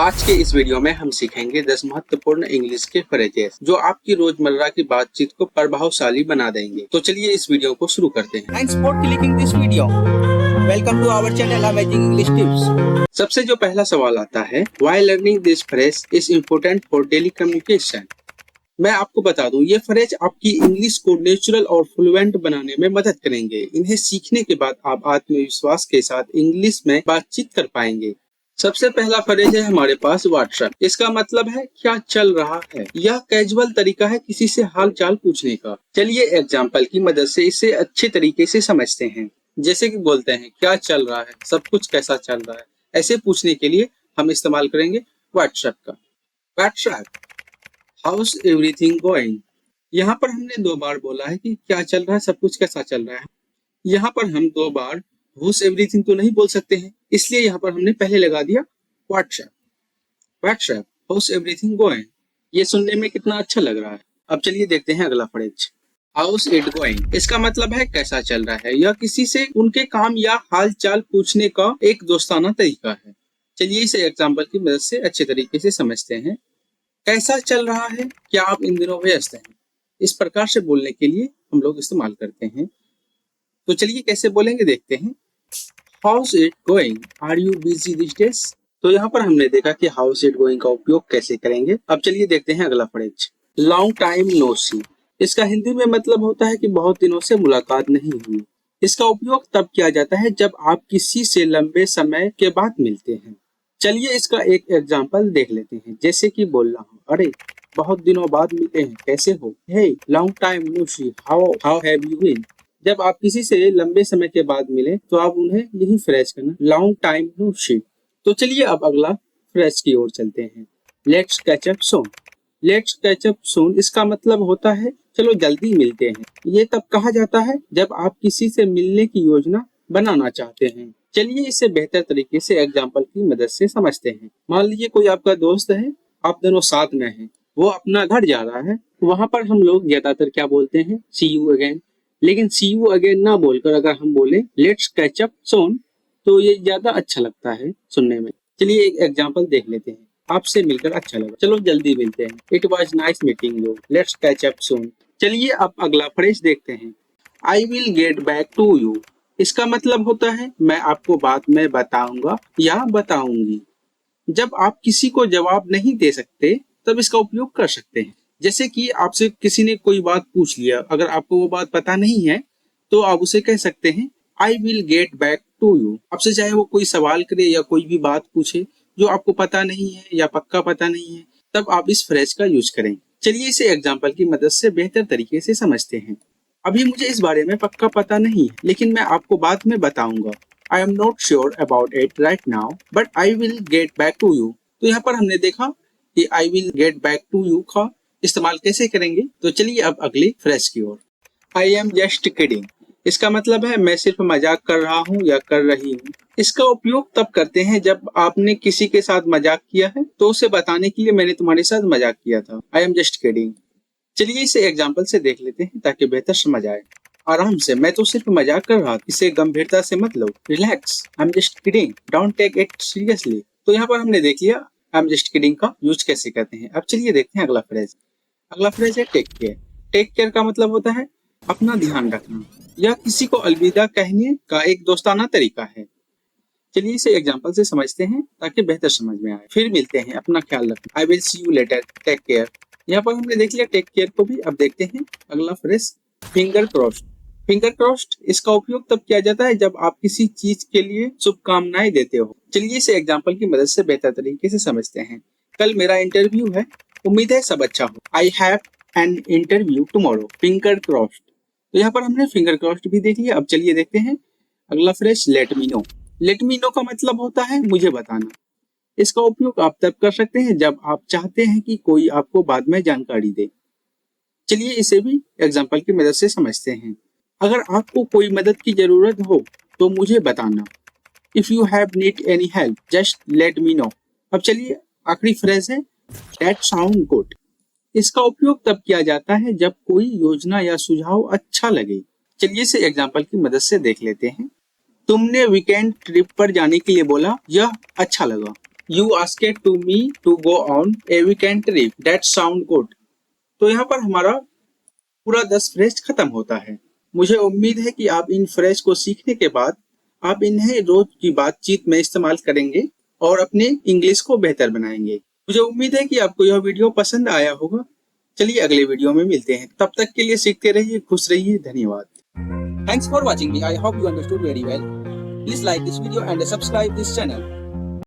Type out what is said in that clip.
आज के इस वीडियो में हम सीखेंगे 10 महत्वपूर्ण इंग्लिश के फ्रेजेस जो आपकी रोजमर्रा की बातचीत को प्रभावशाली बना देंगे। तो चलिए इस वीडियो को शुरू करते हैं। Thanks for clicking this video. Welcome to our channel Amazing English Tips. सबसे जो पहला सवाल आता है, Why learning this phrase is important for daily communication? मैं आपको बता दूं, ये फ्रेज आपकी इंग्लिश को नेचुरल और फ्लुएंट बनाने में मदद करेंगे। इन्हें सीखने के बाद आप आत्मविश्वास के साथ इंग्लिश में बातचीत कर पाएंगे। सबसे पहला फ्रेज है हमारे पास व्हाट्सएप। इसका मतलब है क्या चल रहा है। यह कैजुअल तरीका है किसी से हाल चाल पूछने का। चलिए एग्जाम्पल की मदद से इसे अच्छे तरीके से समझते हैं। जैसे कि बोलते हैं क्या चल रहा है, सब कुछ कैसा चल रहा है। ऐसे पूछने के लिए हम इस्तेमाल करेंगे व्हाट्सएप का। WhatsApp, house everything going. यहाँ पर हमने 2 बार बोला है कि क्या चल रहा है, सब कुछ कैसा चल रहा है। यहाँ पर हम 2 बार हाउस एवरीथिंग तो नहीं बोल सकते हैं, इसलिए यहाँ पर हमने पहले लगा दिया WhatsApp. WhatsApp, house everything going. ये सुनने में कितना अच्छा लग रहा है। अब चलिए देखते हैं अगला फ्रेज, हाउस इट गोइंग। इसका मतलब है कैसा चल रहा है। यह किसी से उनके काम या हाल चाल पूछने का एक दोस्ताना तरीका है। चलिए इसे एग्जाम्पल की मदद से अच्छे तरीके से समझते हैं। कैसा चल रहा है, क्या आप इन दिनों व्यस्त हैं। इस प्रकार से बोलने के लिए हम लोग इस्तेमाल करते हैं। तो चलिए कैसे बोलेंगे देखते हैं। How's it going, are you busy these days. तो यहाँ पर हमने देखा कि हाउस इट गोइंग का उपयोग कैसे करेंगे। अब चलिए देखते हैं अगला फ्रेज, लॉन्ग टाइम नो सी। इसका हिंदी में मतलब होता है कि बहुत दिनों से मुलाकात नहीं हुई। इसका उपयोग तब किया जाता है जब आप किसी से लंबे समय के बाद मिलते हैं। चलिए इसका एक एग्जाम्पल देख लेते हैं। जैसे कि बोल रहा हूँ, अरे बहुत दिनों बाद मिले हैं, कैसे हो। Hey long time no see, how have you been. जब आप किसी से लंबे समय के बाद मिले तो आप उन्हें यही फ्रेज करना, लॉन्ग टाइम नो सी। तो चलिए अब अगला फ्रेज की ओर चलते हैं, let's catch up soon. Let's catch up सून, इसका मतलब होता है चलो जल्दी मिलते हैं। ये तब कहा जाता है जब आप किसी से मिलने की योजना बनाना चाहते हैं। चलिए इसे बेहतर तरीके से एग्जाम्पल की मदद से समझते हैं। मान लीजिए कोई आपका दोस्त है, आप दोनों साथ में हैं, वो अपना घर जा रहा है। वहां पर हम लोग ज्यादातर क्या बोलते हैं, सी यू अगेन। लेकिन सी यू अगेन ना बोलकर अगर हम बोले लेट्स कैच अप सून तो ये ज्यादा अच्छा लगता है सुनने में। चलिए एक एग्जाम्पल देख लेते हैं। आपसे मिलकर अच्छा लगा, चलो जल्दी मिलते हैं। It was nice meeting you, let's catch up soon. चलिए अब अगला फ्रेज देखते हैं, I will get back to you. इसका मतलब होता है मैं आपको बाद में बताऊंगा या बताऊंगी। जब आप किसी को जवाब नहीं दे सकते तब इसका उपयोग कर सकते हैं। जैसे कि आपसे किसी ने कोई बात पूछ लिया, अगर आपको वो बात पता नहीं है तो आप उसे कह सकते हैं I will get back to you. आपसे चाहे वो कोई सवाल करे या कोई भी बात पूछे जो आपको पता नहीं है या पक्का पता नहीं है, तब आप इस फ्रेज का यूज करें। चलिए इसे एग्जाम्पल की मदद से बेहतर तरीके से समझते हैं। अभी मुझे इस बारे में पक्का पता नहीं है, लेकिन मैं आपको बाद में बताऊंगा। I am not sure about it right now but I will get back to you. तो यहाँ पर हमने देखा कि I will get back to you का इस्तेमाल कैसे करेंगे। तो चलिए अब अगली फ्रेज की ओर, आई एम जस्ट किडिंग। इसका मतलब है मैं सिर्फ मजाक कर रहा हूँ या कर रही हूँ। इसका उपयोग तब करते हैं जब आपने किसी के साथ मजाक किया है तो उसे बताने के लिए मैंने तुम्हारे साथ मजाक किया था, आई एम जस्ट किडिंग। चलिए इसे एग्जाम्पल से देख लेते हैं ताकि बेहतर समझ आए। आराम से, मैं तो सिर्फ मजाक कर रहा था, इसे गंभीरता से मत लो। Relax, I am just kidding, don't take it seriously. तो यहाँ पर हमने देख लिया आई एम जस्ट किडिंग का यूज कैसे करते हैं। अब चलिए देखते हैं अगला फ्रेज। अगला फ्रेज है टेक केयर। टेक केयर का मतलब होता है अपना ध्यान रखना। यह किसी को अलविदा कहने का एक दोस्ताना तरीका है। चलिए इसे एग्जाम्पल से समझते हैं ताकि बेहतर समझ में आए। फिर मिलते हैं, अपना ख्याल रखना, I will see you later, take care. यहाँ पर हमने देख लिया टेक केयर को भी। अब देखते हैं अगला phrase, finger crossed. Finger crossed, इसका उपयोग तब किया जाता है जब आप किसी चीज के लिए शुभकामनाएं देते हो। चलिए इसे एग्जाम्पल की मदद से बेहतर तरीके से समझते हैं। कल मेरा इंटरव्यू है, उम्मीद है सब अच्छा हो। I have an interview tomorrow, finger crossed. तो यहाँ पर हमने फिंगर क्रॉस्ड भी देख लिया। अब चलिए देखते हैं अगला phrase, let me know. Let me know का मतलब होता है मुझे बताना। इसका उपयोग आप तब कर सकते हैं जब आप चाहते हैं कि कोई आपको बाद में जानकारी दे। चलिए इसे भी एग्जाम्पल की मदद से समझते हैं। अगर आपको कोई मदद की जरूरत हो तो मुझे बताना। If you have need any help just let me know. अब चलिए आखिरी फ्रेज है, दैट साउंड गुड। इसका उपयोग तब किया जाता है जब कोई योजना या सुझाव अच्छा लगे। चलिए इसे एग्जाम्पल की मदद से देख लेते हैं। तुमने वीकेंड ट्रिप पर जाने के लिए बोला, यह अच्छा लगा। You asked to me to go on a weekend trip. That sound good. तो यहाँ पर हमारा पूरा 10 फ्रेज खत्म होता है। मुझे उम्मीद है कि आप इन फ्रेज को सीखने के बाद आप इन्हें रोज की बातचीत में इस्तेमाल करेंगे और अपने इंग्लिश को बेहतर बनाएंगे। मुझे उम्मीद है कि आपको यह वीडियो पसंद आया होगा। चलिए अगले वीडियो में मिलते हैं। तब तक के लिए सीखते रहिए, खुश रहिए। धन्यवाद। Thanks for watching me. I hope you understood very well. Please like this video and subscribe this channel.